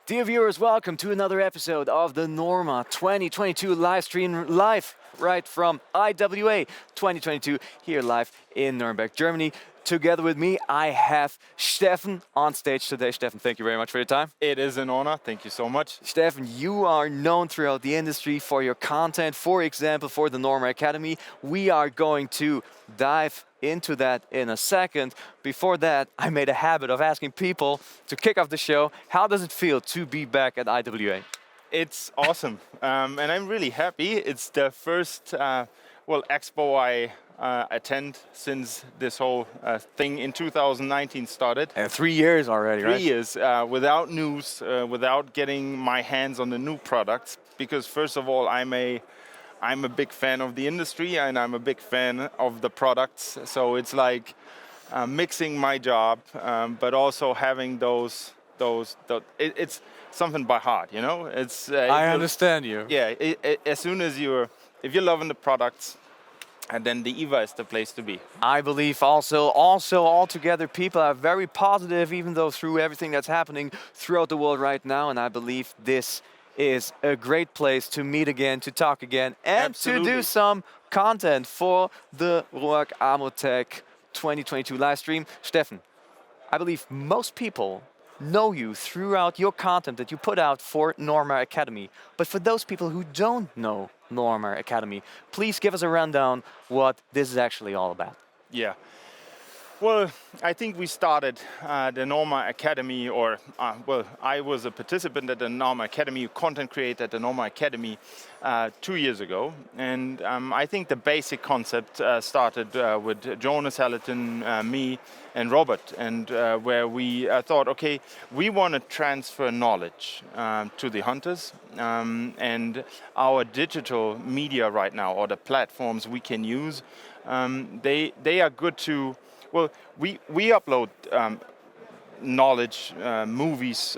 Dear viewers, welcome to another episode of the NORMA 2022 live stream live right from IWA 2022 here live in Nuremberg, Germany. Together with me, I have Steffen on stage today. Steffen, thank you very much for your time. It is an honor. Thank you so much. Steffen, you are known throughout the industry for your content, for example, for the NORMA Academy. We are going to dive into that in a second. Before that, I made a habit of asking people to kick off the show, how does it feel to be back at IWA? It's awesome, and I'm really happy. It's the first expo I attend since this whole thing in 2019 started. And 3 years already, right? 3 years without news, without getting my hands on the new products. Because first of all, I'm a big fan of the industry and I'm a big fan of the products. So it's like mixing my job, but also having it's something by heart, you know. It's I understand you. Yeah, as soon as if you're loving the products, and then the IWA is the place to be. I believe also altogether people are very positive, even though through everything that's happening throughout the world right now. And I believe this is a great place to meet again, to talk again, and Absolutely. to do some content for the ROAG Amotech 2022 live stream. Steffen, I believe most people know you throughout your content that you put out for NORMA Academy. But for those people who don't know NORMA Academy, please give us a rundown what this is actually all about. Yeah. Well, I think we started the NORMA Academy, I was a participant at the NORMA Academy, content creator at the NORMA Academy 2 years ago. And I think the basic concept started with Jonas Hallerton, me, and Robert, and where we thought, okay, we want to transfer knowledge to the hunters, and our digital media right now, or the platforms we can use, they are good to. Well, we upload knowledge, movies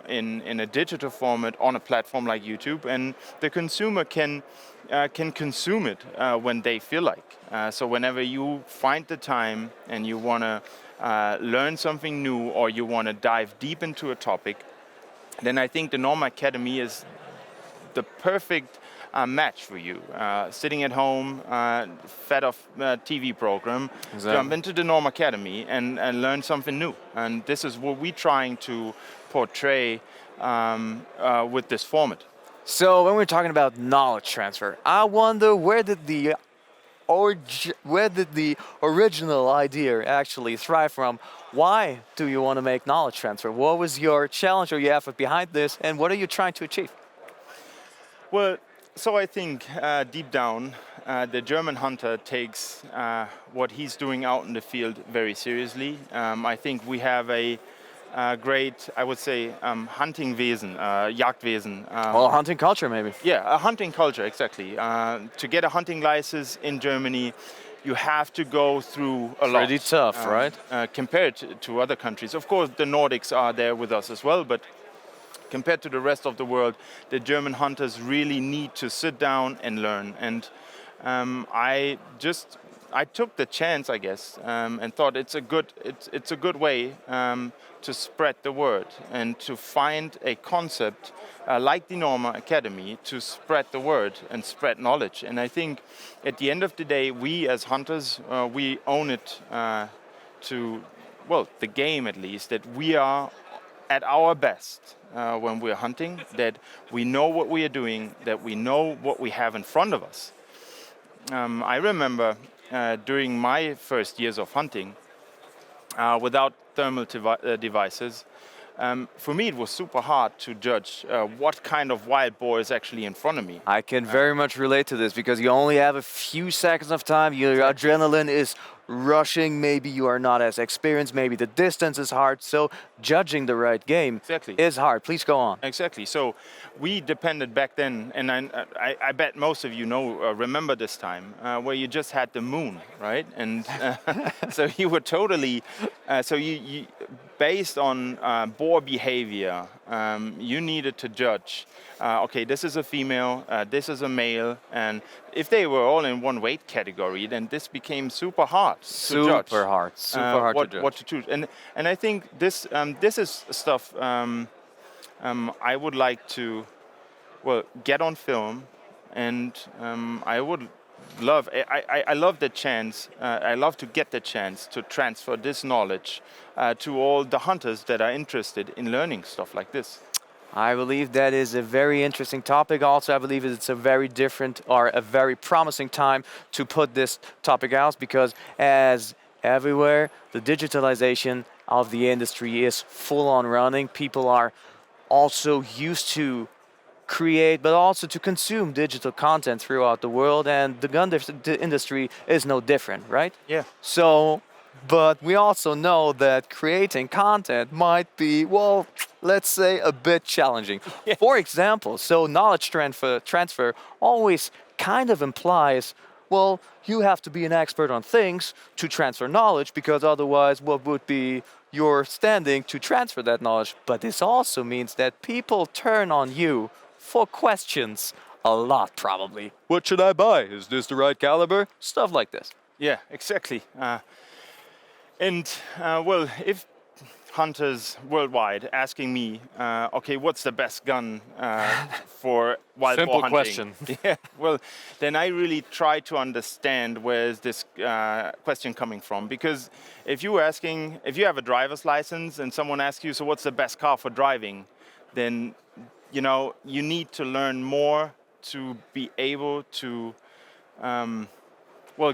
in a digital format on a platform like YouTube, and the consumer can consume it when they feel like. So whenever you find the time and you want to learn something new or you want to dive deep into a topic, then I think the NORMA Academy is the perfect match for you. Sitting at home, fed off TV program, Exactly. Jump into the NORMA Academy and learn something new. And this is what we're trying to portray with this format. So when we're talking about knowledge transfer, I wonder where did the original idea actually thrive from? Why do you want to make knowledge transfer? What was your challenge or your effort behind this, and what are you trying to achieve? Well, so I think deep down, the German hunter takes what he's doing out in the field very seriously. I think we have a great, I would say, hunting Wesen, Jagdwesen. Well, hunting culture maybe. Yeah, a hunting culture, exactly. To get a hunting license in Germany, you have to go through a lot. Pretty tough, right? Compared to other countries. Of course, the Nordics are there with us as well, but compared to the rest of the world, the German hunters really need to sit down and learn. And I took the chance, I guess, and thought it's a good way to spread the word and to find a concept like the NORMA Academy to spread the word and spread knowledge. And I think at the end of the day, we as hunters, we own it the game at least, that we are at our best when we're hunting, that we know what we are doing, that we know what we have in front of us. I remember during my first years of hunting, without thermal devices, for me it was super hard to judge what kind of wild boar is actually in front of me. I can very much relate to this because you only have a few seconds of time, your adrenaline is rushing, maybe you are not as experienced, maybe the distance is hard, so judging the right game is hard. Please go on. Exactly. So we depended back then, and I bet most of you remember this time, where you just had the moon, right? And so you were totally, you based on boar behavior, you needed to judge, okay, this is a female, this is a male, and if they were all in one weight category, then this became super hard to judge. Super hard to judge. What to choose. And I think this is stuff I would like to, well, get on film, and I would love. I love the chance. I love to get the chance to transfer this knowledge to all the hunters that are interested in learning stuff like this. I believe that is a very interesting topic. Also, I believe it's a very different or a very promising time to put this topic out because, as everywhere, the digitalization of the industry is full on running. People are also used to create, but also to consume digital content throughout the world, and the industry is no different, right? Yeah. So, but we also know that creating content might be, well, let's say a bit challenging. Yeah. For example, so knowledge transfer always kind of implies, well, you have to be an expert on things to transfer knowledge because otherwise, what would be your standing to transfer that knowledge? But this also means that people turn on you for questions a lot, probably. What should I buy? Is this the right caliber? Stuff like this. Yeah, exactly. Well, if hunters worldwide asking me, okay, what's the best gun for wild boar hunting? question. Yeah, well, then I really try to understand where is this question coming from. Because if you have a driver's license and someone asks you, so what's the best car for driving, then you need to learn more to be able to,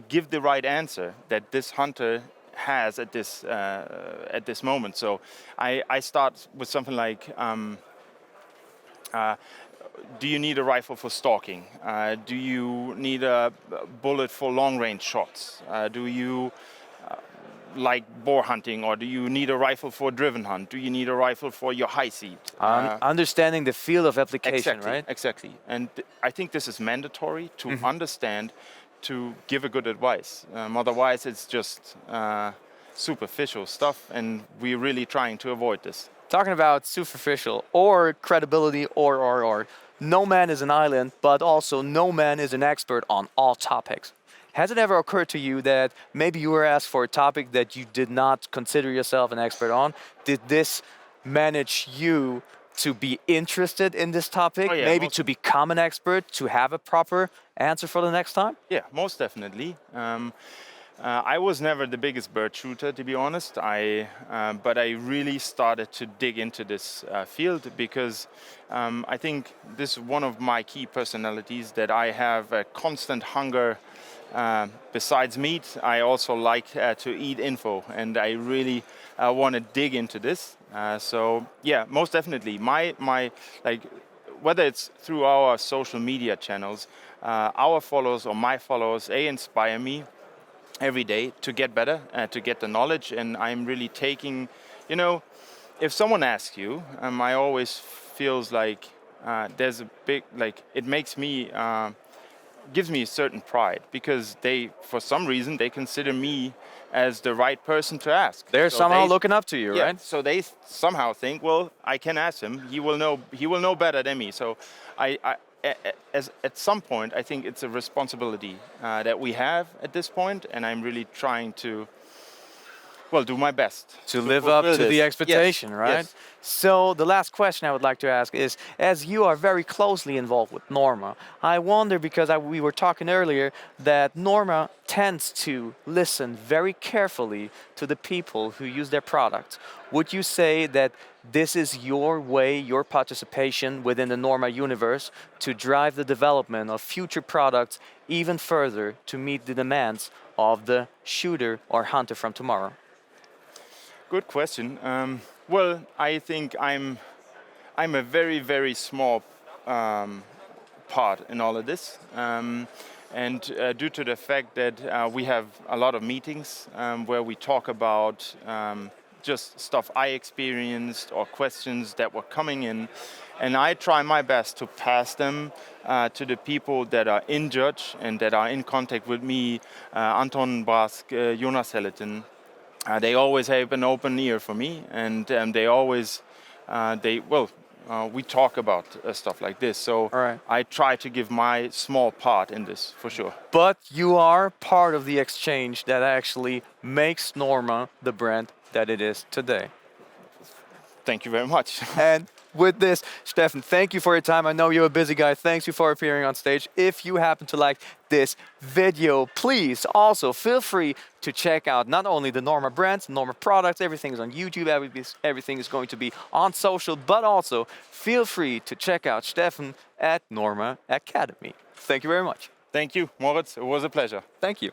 give the right answer that this hunter has at this moment. So I start with something like, do you need a rifle for stalking? Do you need a bullet for long-range shots? Do you like boar hunting, or do you need a rifle for a driven hunt? Do you need a rifle for your high seat? Understanding the field of application, Exactly, right? exactly. And I think this is mandatory to understand, to give a good advice. Otherwise, it's just superficial stuff, and we're really trying to avoid this. Talking about superficial or credibility or. No man is an island, but also no man is an expert on all topics. Has it ever occurred to you that maybe you were asked for a topic that you did not consider yourself an expert on? Did this manage you to be interested in this topic? Oh, yeah, maybe to become an expert, to have a proper answer for the next time? Yeah, most definitely. I was never the biggest bird shooter, to be honest. But I really started to dig into this field because I think this is one of my key personalities, that I have a constant hunger. Besides meat, I also like to eat info, and I really want to dig into this. So yeah, most definitely, my like, whether it's through our social media channels, our followers or my followers, they inspire me every day to get better, to get the knowledge, and I'm really taking, if someone asks you, I always feels like there's a big, like, it makes me. Gives me a certain pride, because for some reason, they consider me as the right person to ask. They're somehow looking up to you, yeah, right? So they somehow think, well, I can ask him. He will know better than me. So at some point, I think it's a responsibility that we have at this point, and I'm really trying to, do my best to live up to the expectation, yes, right? Yes. So the last question I would like to ask is, as you are very closely involved with NORMA, I wonder, because we were talking earlier, that NORMA tends to listen very carefully to the people who use their products. Would you say that this is your way, your participation within the NORMA universe to drive the development of future products even further to meet the demands of the shooter or hunter from tomorrow? Good question. Well, I think I'm a very, very small part in all of this, and due to the fact that we have a lot of meetings where we talk about just stuff I experienced or questions that were coming in, and I try my best to pass them to the people that are in judge and that are in contact with me, Anton Brask, Jonas Helleton. They always have an open ear for me, and they always, we talk about stuff like this. So right. I try to give my small part in this, for sure. But you are part of the exchange that actually makes NORMA the brand that it is today. Thank you very much. And with this. Steffen, thank you for your time. I know you're a busy guy. Thanks you for appearing on stage. If you happen to like this video, please also feel free to check out not only the NORMA brands, NORMA products, everything is on YouTube, everything is going to be on social, but also feel free to check out Steffen at NORMA Academy. Thank you very much. Thank you, Moritz. It was a pleasure. Thank you.